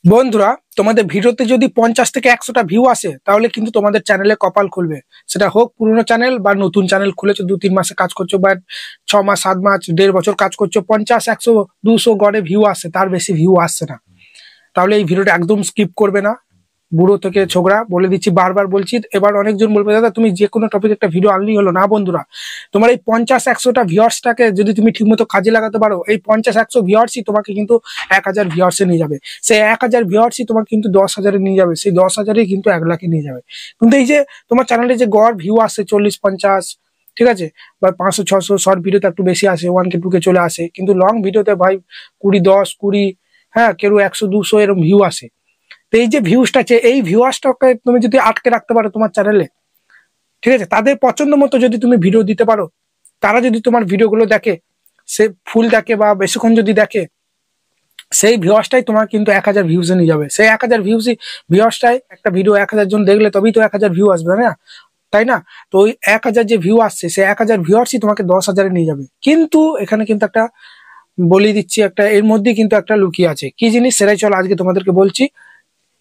বন্ধুরা, তোমাদের ভিডিওতে যদি 50 থেকে 100টা ভিউ আসে তাহলে কিন্তু তোমাদের চ্যানেলে কপাল খুলবে। সেটা হোক পুরনো চ্যানেল বা নতুন চ্যানেল খুলেছো, 2-3 মাসে কাজ করছো বা 6 মাস 7 মাস 1.5 বছর কাজ করছো, 50 100 200 গড়ে ভিউ আসে, তার বেশি ভিউ আসছে না। তাহলে এই ভিডিওটা একদম স্কিপ করবে না। বুড়ো থেকে ছোকরা বলে দিচ্ছি, বারবার বলছি। এবার অনেকজন বলবে দাদা তুমি যে কোনো টপিক একটা ভিডিও আনলেই হলো না। বন্ধুরা, তোমার এই 50-100টা ভিউয়ার্সটাকে যদি তুমি ঠিকমতো কাজে লাগাতে পারো, এই 50-100 ভিউয়ার্সই তোমাকে কিন্তু 1000 ভিউয়ার্সে নিয়ে যাবে। সেই 1000 ভিউয়ার্সই তোমাকে কিন্তু 10,000-এ নিয়ে যাবে, সেই 10,000-ই কিন্তু 1 লাখে নিয়ে যাবে। কিন্তু এই যে তোমার চ্যানেলে যে গড় ভিউ আসছে 40-50, ঠিক আছে, বা 500-600, শর্ট ভিডিওতে একটু বেশি আসে, 1K 2K চলে আসে, কিন্তু লং ভিডিওতে ভাই 20-10-20, হ্যাঁ, কেউ 100-200 এরকম ভিউ আসে। তো এই যে ভিউসটা আছে, এই ভিউয়ার্সটাকে তুমি যদি আটকে রাখতে পারো তোমার চ্যানেলে, ঠিক আছে, তাদের পছন্দ মতো যদি তুমি ভিডিও দিতে পারো, তারা যদি তোমার ভিডিওগুলো দেখে, সে ফুল দেখে বা বেশিক্ষণ যদি দেখে, সেই ভিউয়ার্সটাই তোমার কিন্তু 1000 ভিউজে নিয়ে যাবে। সেই 1000 ভিউয়ার্সটাই, একটা ভিডিও 1000 জন দেখলে তবেই তো 1000 ভিউ আসবে, না? তাই না? তো ওই 1000 যে ভিউ আসছে, সেই 1000 ভিউয়ার্সই তোমাকে 10,000-এ নিয়ে যাবে। কিন্তু এখানে কিন্তু একটা বলে দিচ্ছি, একটা এর মধ্যে কিন্তু একটা লুকিয়ে আছে। কি জিনিস সেটাই চলো আজকে তোমাদেরকে বলছি।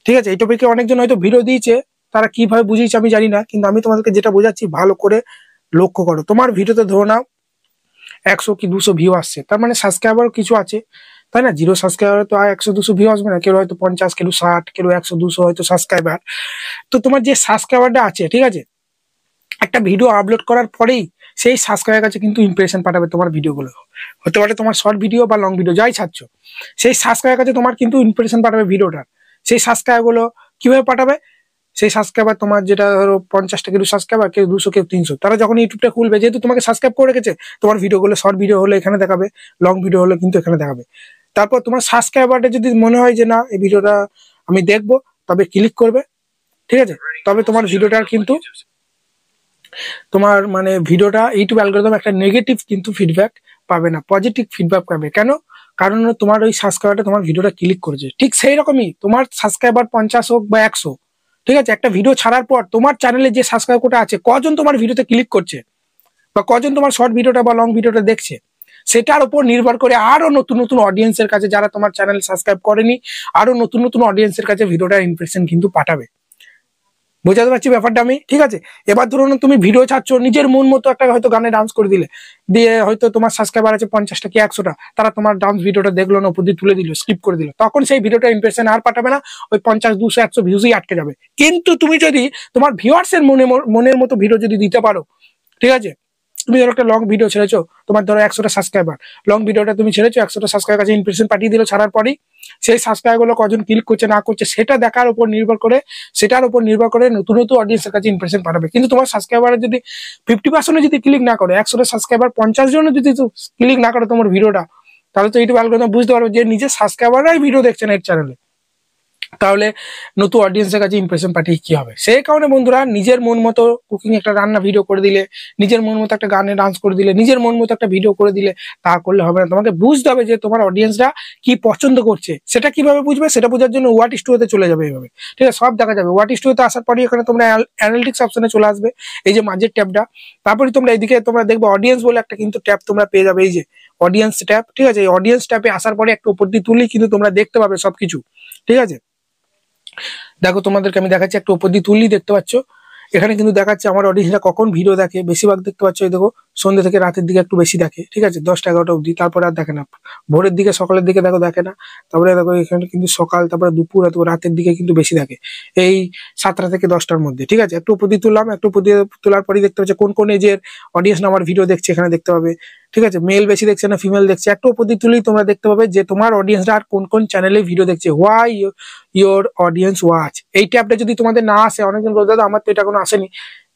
ঠিক আছে, এই টপিকে অনেকজন হয়তো ভিডিও দিয়েছে, তারা কিভাবে বুঝিয়েছে আমি জানি না, কিন্তু আমি তোমাদেরকে যেটা বোঝাচ্ছি ভালো করে লক্ষ্য করো। তোমার ভিডিওতে ধরো না 100 কি 200 ভিউ আসছে, তার মানে সাবস্ক্রাইবার কিছু আছে, তাই না? জিরো সাবস্ক্রাইবার তো 100-200 ভিউ আসবে না, কেউ হয়তো 50, কেউ 60, কেউ 100-200 হয়তো সাবস্ক্রাইবার। তো তোমার যে সাবস্ক্রাইবারটা আছে, ঠিক আছে, একটা ভিডিও আপলোড করার পরেই সেই সাবস্ক্রাইবার কাছে কিন্তু ইমপ্রেশন পাঠাবে তোমার ভিডিওগুলো। হতে পারে তোমার শর্ট ভিডিও বা লং ভিডিও যাই ছাড়ছো, সেই সাবস্ক্রাইবার কাছে তোমার কিন্তু ইমপ্রেশন পাঠাবে ভিডিওটার। সেই সাবস্ক্রাইবার গুলো কিভাবে পাঠাবে? সেই সাবস্ক্রাইবার তোমার যেটা ধরো 50টা কেউ সাবস্ক্রাইবার, কেউ 200, কেউ 300, তারা যখন ইউটিউবটা খুলবে, যেহেতু তোমাকে সাবস্ক্রাইব করে রেখেছে, তোমার ভিডিওগুলো শর্ট ভিডিও হলে এখানে দেখাবে, লং ভিডিও হলে কিন্তু এখানে দেখাবে। তারপর তোমার সাবস্ক্রাইবারটা যদি মনে হয় যে না এই ভিডিওটা আমি দেখবো, তবে ক্লিক করবে, ঠিক আছে। তবে তোমার ভিডিওটার কিন্তু তোমার মানে ভিডিওটা ইউটিউব অ্যালগরিদম একটা নেগেটিভ কিন্তু ফিডব্যাক পাবে না, পজিটিভ ফিডব্যাক পাবে। কেন? কারণ তোমার ওই সাবস্ক্রাইবারটা তোমার ভিডিওটা ক্লিক করেছে। ঠিক সেই রকমই তোমার সাবস্ক্রাইবার 50 হোক বা 100, ঠিক আছে, একটা ভিডিও ছাড়ার পর তোমার চ্যানেলে যে সাবস্ক্রাইবারটা আছে, কজন তোমার ভিডিওতে ক্লিক করছে বা কজন তোমার শর্ট ভিডিওটা বা লং ভিডিওটা দেখছে, সেটার উপর নির্ভর করে আরো নতুন নতুন অডিয়েন্সের কাছে, যারা তোমার চ্যানেল সাবস্ক্রাইব করেনি, আরো নতুন নতুন অডিয়েন্সের কাছে ভিডিওটার ইমপ্রেশন কিন্তু পাঠাবে। বোঝাতে পারছি ব্যাপারটা আমি? ঠিক আছে। এবার ধরুন তুমি ভিডিও ছাড়ছো, নিজের মন মতো একটা হয়তো গানে ডান্স করে দিলে, দিয়ে হয়তো তোমার সাবস্ক্রাইবার আছে 50টা কি 100টা, তারা তোমার ডান্স ভিডিওটা দেখলো না, উপর দিয়ে তুলে দিল, স্কিপ করে দিল, তখন সেই ভিডিওটা ইমপ্রেশন আর পাঠাবে না, ওই 50-200-100 ভিউজই আটকে যাবে। কিন্তু তুমি যদি তোমার ভিউয়ার্সের মনের মতো ভিডিও যদি দিতে পারো, ঠিক আছে, তুমি ধরো একটা লং ভিডিও ছেড়েছো, তোমার ধরো 100টা সাবস্ক্রাইবার, লং ভিডিওটা তুমি ছেড়েছো, 100টা সাবস্ক্রাইবার কাছে ইমপ্রেশন পাঠিয়ে দিল, ছাড়ার পরেই সেই সাবস্ক্রাইবার গুলো কজন ক্লিক করছে না করছে সেটা দেখার উপর নির্ভর করে, সেটার উপর নির্ভর করে নতুন নতুন অডিয়েন্সের কাছে ইমপ্রেশন পাঠাবে। কিন্তু তোমার সাবস্ক্রাইবারের যদি 50% যদি ক্লিক না করে, 100টা সাবস্ক্রাইবার 50 জন যদি ক্লিক না করে তোমার ভিডিওটা, তাহলে তো ইউটিউব অ্যালগরিদম বুঝতে পারবে যে নিজের সাবস্ক্রাইবাররাই ভিডিও দেখছে না এর চ্যানেলে, তাহলে নতুন অডিয়েন্সের কাছে ইমপ্রেশন পাঠিয়ে কি হবে? সেই কারণে বন্ধুরা, নিজের মন মতো কুকিং একটা রান্না ভিডিও করে দিলে, নিজের মন মতো একটা গানে ডান্স করে দিলে, নিজের মন মতো একটা ভিডিও করে দিলে তা করলে হবে না। তোমাকে বুঝতে হবে যে তোমার অডিয়েন্সরা কি পছন্দ করছে। সেটা কিভাবে বুঝবে? সেটা বোঝার জন্য ওয়াট স্টুডিওতে চলে যাবে। এইভাবে, ঠিক আছে, সব দেখা যাবে। ওয়াট স্টুডিওতে আসার পরে এখানে তোমরা অ্যানালিটিক্স অপশনে চলে আসবে, এই যে মাঝের ট্যাবটা। তারপরে তোমরা এইদিকে তোমরা দেখবে অডিয়েন্স বলে একটা কিন্তু ট্যাব তোমরা পেয়ে যাবে, এই যে অডিয়েন্স ট্যাব, ঠিক আছে। এই অডিয়েন্স ট্যাবে আসার পরে একটু উপর দিয়ে তুলি কিন্তু তোমরা দেখতে পাবে সবকিছু, ঠিক আছে। দেখো তোমাদেরকে আমি দেখাচ্ছি, একটু উপর দিয়ে তুললি দেখতে পাচ্ছ, এখানে কিন্তু দেখাচ্ছে আমার অডিয়েন্সরা কখন ভিডিও দেখে। বেশিরভাগ দেখতে পাচ্ছ, এই দেখো সন্ধ্যে থেকে রাতের দিকে একটু বেশি দেখে, ঠিক আছে, 10টা-11টা অবধি, তারপরে আর দেখে না। ভোরের দিকে সকালের দিকে দেখো দেখে না, তারপরে দেখো এখানে কিন্তু সকাল, তারপরে দুপুর অথবা রাতের দিকে কিন্তু বেশি দেখে, এই 7টা থেকে 10টার মধ্যে, ঠিক আছে। একটু উপর দিয়ে তুললাম, একটু উপর দিয়ে তোলার পরেই দেখতে পাচ্ছ কোন কোন এজের অডিয়েন্স আমার ভিডিও দেখছে, এখানে দেখতে পাবে, ঠিক আছে। মেল বেশি দেখছে না ফিমেল দেখছে, একটু উপর দিয়ে তুলেই তোমরা দেখতে পাবে যে তোমার অডিয়েন্সরা আর কোন কোন চ্যানেলে ভিডিও দেখছে, হোয়াই ইয়োর অডিয়েন্স ওয়াচ। এই ট্যাবটা যদি তোমাদের না আসে, অনেকজন বলতে দাদা আমার তো এটা কোনো আসেনি,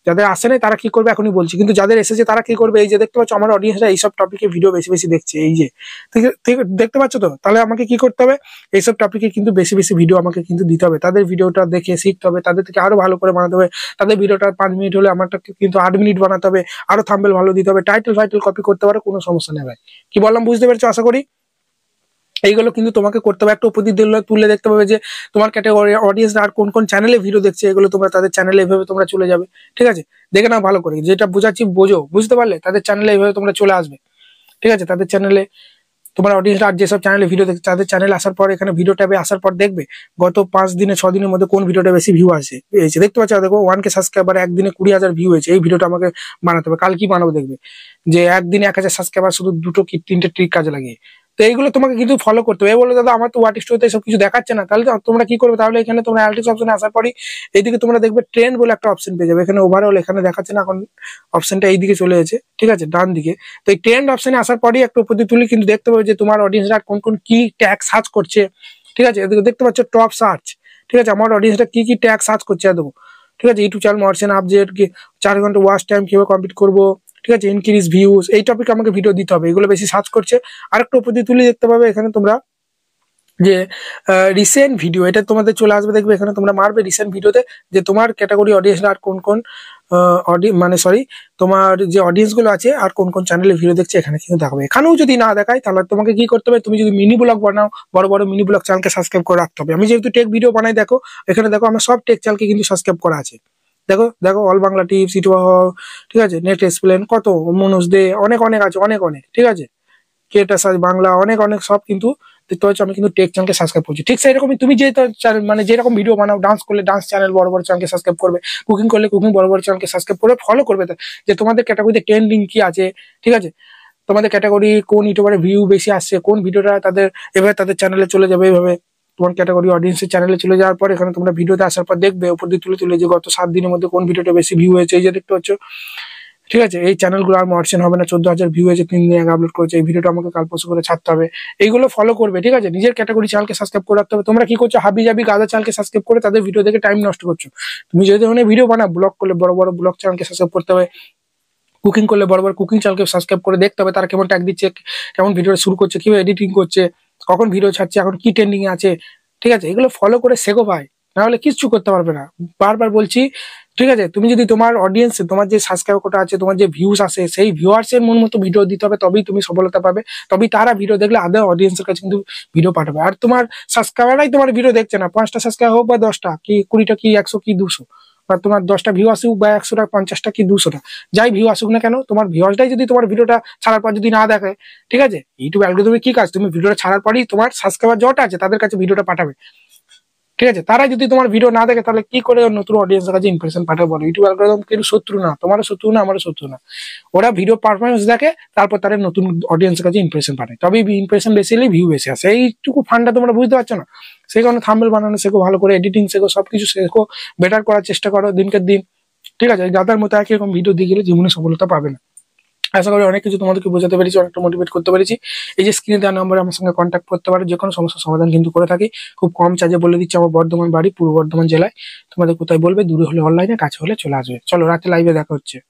যাদের আসে নাই তারা কি করবে এখনই বলছি, কিন্তু যাদের এসেছে তারা কি করবে, এই যে দেখতে পাচ্ছ আমার অডিয়েন্সরা এইসব টপিকে ভিডিও বেশি বেশি দেখছে, এই যে দেখতে পাচ্ছ তো। তাহলে আমাকে কি করতে হবে? এইসব টপিকে কিন্তু বেশি বেশি ভিডিও আমাকে কিন্তু দিতে হবে, তাদের ভিডিওটা দেখে শিখতে হবে, তাদের থেকে আরো ভালো করে বানাতে হবে। তাদের ভিডিওটা 5 মিনিট হলে আমারটা কিন্তু 8 মিনিট বানাতে হবে, আরো থাম্বনেল ভালো দিতে হবে, টাইটেল ফাইটেল কপি করতে পারো, কোনো সমস্যা নেই ভাই। কি বললাম বুঝতে পেরেছো আশা করি? এইগুলো কিন্তু তোমাকে করতে হবে। একটা উপর দিয়ে তুলে দেখতে পাবে যে তোমার ক্যাটাগরি অডিয়েন্স আর কোন কোন চ্যানেলে ভিডিও দেখছে, এগুলো তোমরা তাদের চ্যানেলে এইভাবে তোমরা চলে যাবে, ঠিক আছে। দেখে নাও ভালো করে, যেটা বোঝাচ্ছি বোঝো, বুঝতে পারলে? তাদের চ্যানেলে এইভাবে তোমরা চলে আসবে, ঠিক আছে। তাদের চ্যানেলে তোমার অডিয়েন্সরা আর যেসব চ্যানেলে ভিডিও দেখছে তাদের চ্যানেল আসার পর এখানে ভিডিও ট্যাবে আসার পর দেখবে গত 5 দিনে 6 দিনের মধ্যে কোন ভিডিওটা বেশি ভিউ আসে পেয়েছে। দেখতে পাচ্ছ, দেখো 1K সাবস্ক্রাইবার একদিনে 20,000 ভিউ হয়েছে। এই ভিডিওটা আমাকে বানাতে হবে, কাল কি বানাবো দেখবে যে একদিনে 1,000 সাবস্ক্রাইবার শুধু 2 কি 3টে ট্রিক কাজে লাগিয়ে। তো এইগুলো তোমাকে কিন্তু ফলো করতে হবে। বলো দাদা আমার তো ওয়াট স্টোরিতে সব কিছু দেখাচ্ছে না, তাহলে তোমরা কি করবে? তাহলে এখানে তোমরা অ্যানালিটিক্স অপশনে আসার পরই এইদিকে তোমরা দেখবে ট্রেন্ড বলে একটা অপশন পেয়ে যাবে। এখানে ওভারঅল এখানে দেখাচ্ছে না, এখন অপশনটা এইদিকে চলে গেছে, ঠিক আছে, ডান দিকে। তো এই ট্রেন্ড অপশনে আসার পরই একটা উপর দিয়ে তুলি কিন্তু দেখতে পাবে যে তোমার অডিয়েন্সরা কোন কোন কি ট্যাগ সার্চ করছে, ঠিক আছে। এদিকে দেখতে পাচ্ছ টপ সার্চ, ঠিক আছে, আমার অডিয়েন্সরা কি কি ট্যাগ সার্চ করছে দেখো, ঠিক আছে। ইউটিউব চ্যানেল মার্চেন্ট আপডেট, 4 ঘন্টা ওয়াচ টাইম কিভাবে কমপ্লিট করবো, ঠিক আছে, ইনক্রিজ ভিউজ, এই টপিকে আমাকে ভিডিও দিতে হবে, এগুলো বেশি সার্চ করছে। আরেকটা উপর দিয়ে তুলে দেখতে পাবে এখানে তোমরা যে রিসেন্ট ভিডিও, এটা তোমাদের চলে আসবে, দেখবে এখানে তোমরা মারবে রিসেন্ট ভিডিওতে যে তোমার ক্যাটাগরি অডিয়েন্স আর কোন কোন তোমার যে অডিয়েন্স গুলো আছে আর কোন কোন চ্যানেলে ভিডিও দেখছে এখানে কিন্তু দেখাবে। এখানেও যদি না দেখায় তাহলে তোমাকে কি করতে হবে, তুমি যদি মিনি ব্লগ বানাও, বড় বড় মিনি ব্লগ চ্যানেলকে সাবস্ক্রাইব করে রাখতে হবে। আমি যেহেতু টেক ভিডিও বানাই, দেখো এখানে দেখো আমার সব টেক চ্যানেলকে কিন্তু সাবস্ক্রাইব করা আছে। দেখো দেখো অল বাংলা টিপস, ঠিক আছে, নেট এক্সপ্লেন, কত মনোজ দে, অনেক অনেক আছে, অনেক অনেক, ঠিক আছে, কেটা সাজ বাংলা, অনেক অনেক সব কিন্তু দেখতে পাচ্ছ আমি কিন্তু টেক চ্যানেলকে সাবস্ক্রাইব করছি। ঠিক সেরকমই তুমি যে মানে যেরকম ভিডিও বানাও, ডান্স করলে ডান্স চ্যানেল বড় বড় চ্যানেলকে সাবস্ক্রাইব করবে, কুকিং করলে কুকিং বড় বড় চ্যানেলকে সাবস্ক্রাইব করবে, ফলো করবে যে তোমাদের ক্যাটাগরিতে ট্রেন্ডিং কি আছে, ঠিক আছে, তোমাদের ক্যাটাগরি কোন ইউটিউবারের ভিউ বেশি আসছে, কোন ভিডিওটা তাদের এভাবে তাদের চ্যানেলে চলে যাবে, এইভাবে তোমার ক্যাটাগরি অডিয়েন্সের চ্যানেলে চলে যাওয়ার পর এখানে তোমরা ভিডিওতে আসার পর দেখবে উপর দিয়ে তুলে তুলে যে গত 7 দিনের মধ্যে কোন ভিডিওটা বেশি ভিউ হয়েছে, এই যে দেখতে পাচ্ছ, ঠিক আছে। এই চ্যানেলগুলো আর মার্চেন্ট হবে না, 14,000 ভিউ হয়েছে, 3 দিন আগে আপলোড করেছে, এই ভিডিওটা আমাকে কাল পরশু করে ছাড়তে হবে, এইগুলো ফলো করবে, ঠিক আছে। নিজের ক্যাটাগরি চ্যানেলকে সাবস্ক্রাইব করে রাখতে হবে। তোমরা কি করছো, হাবি জাবি গাদা চ্যানেলকে সাবস্ক্রাইব করে তাদের ভিডিও দেখে টাইম নষ্ট করছো। তুমি যদি ধরনের ভিডিও বানাও, ব্লগ করলে বড় বড় ব্লগ চ্যানেলকে সাবস্ক্রাইব করতে হবে, কুকিং করলে বড় বড় কুকিং চ্যানেলকে সাবস্ক্রাইব করে দেখতে হবে তারা কেমন ট্যাগ দিচ্ছে, কেমন ভিডিও শুরু করছে, কিভাবে এডিটিং করছে, কখন ভিডিও ছাড়ছে, এখন কি ট্রেন্ডিং এ আছে, ঠিক আছে। এগুলো ফলো করে শেখো ভাই, নাহলে কিচ্ছু করতে পারবে না। বারবার বলছি, ঠিক আছে। তুমি যদি তোমার অডিয়েন্স, তোমার যে সাবস্ক্রাইব কোটা আছে, তোমার যে ভিউস আছে, সেই ভিউয়ার্স এর মন মতো ভিডিও দিতে হবে, তবেই তুমি সফলতা পাবে, তবেই তারা ভিডিও দেখলে আদার অডিয়েন্সের কাছে কিন্তু ভিডিও পাঠাবে। আর তোমার সাবস্ক্রাইবাররাই তোমার ভিডিও দেখছে না, 5টা সাবস্ক্রাইব হোক বা 10টা কি 20টা কি 100 কি 200, বা তোমার 10টা ভিউ আসুক বা 100টা 50টা কি 200টা, যাই ভিউ আসুক না কেন, তোমার ভিউয়ার্সটাই যদি তোমার ভিডিওটা ছাড়ার পর যদি না দেখে, ঠিক আছে, ইউটিউব অ্যালগরিদমে কি কাজ, তুমি ভিডিওটা ছাড়ার পরই তোমার সাবস্ক্রাইবার যত আছে তাদের কাছে ভিডিওটা পাঠাবে, ঠিক আছে। তারা যদি তোমার ভিডিও না দেখে তাহলে কি করে নতুন অডিয়েন্সের কাছে ইমপ্রেশন পাঠাবে বলো? ইউটিউব অ্যালগরিদম কিন্তু শত্রু না, তোমারও শত্রু না, আমারও শত্রু না। ওরা ভিডিও পারফরমেন্স দেখে, তারপর তারা নতুন অডিয়েন্সের কাছে ইমপ্রেশন পাঠায়, তবেই ইমপ্রেশন বেশি হলে ভিউ বেশি আসে। এইটুকু ফান্ডা তোমরা বুঝতে পারছো না? সেই কারণে থাম্বনেল বানানো শেখো, ভালো করে এডিটিং শেখো, সবকিছু শেখো, বেটার করার চেষ্টা করো দিনকে দিন, ঠিক আছে। দাদার মতো একই রকম ভিডিও দিয়ে গেলে জীবনে সফলতা পাবে না। আশা করি অনেক কিছু তোমাদেরকে বোঝাতে পেরেছি, অনেকটা মোটিভেট করতে পেরেছি। এই যে স্ক্রিনে দেওয়া নম্বরে আমার সঙ্গে কন্ট্যাক্ট করতে পারো, যে কোনো সমস্যার সমাধান কিন্তু করে থাকি। খুব কম চার্জে বলে দিচ্ছি, আমার বর্ধমান বাড়ি, পূর্ব বর্ধমান জেলায়। তোমাদের কোথায় বলবে, দূরে হলে অনলাইনে, কাছে হলে চলে আসবে। চলো রাতে লাইভে দেখা হচ্ছে।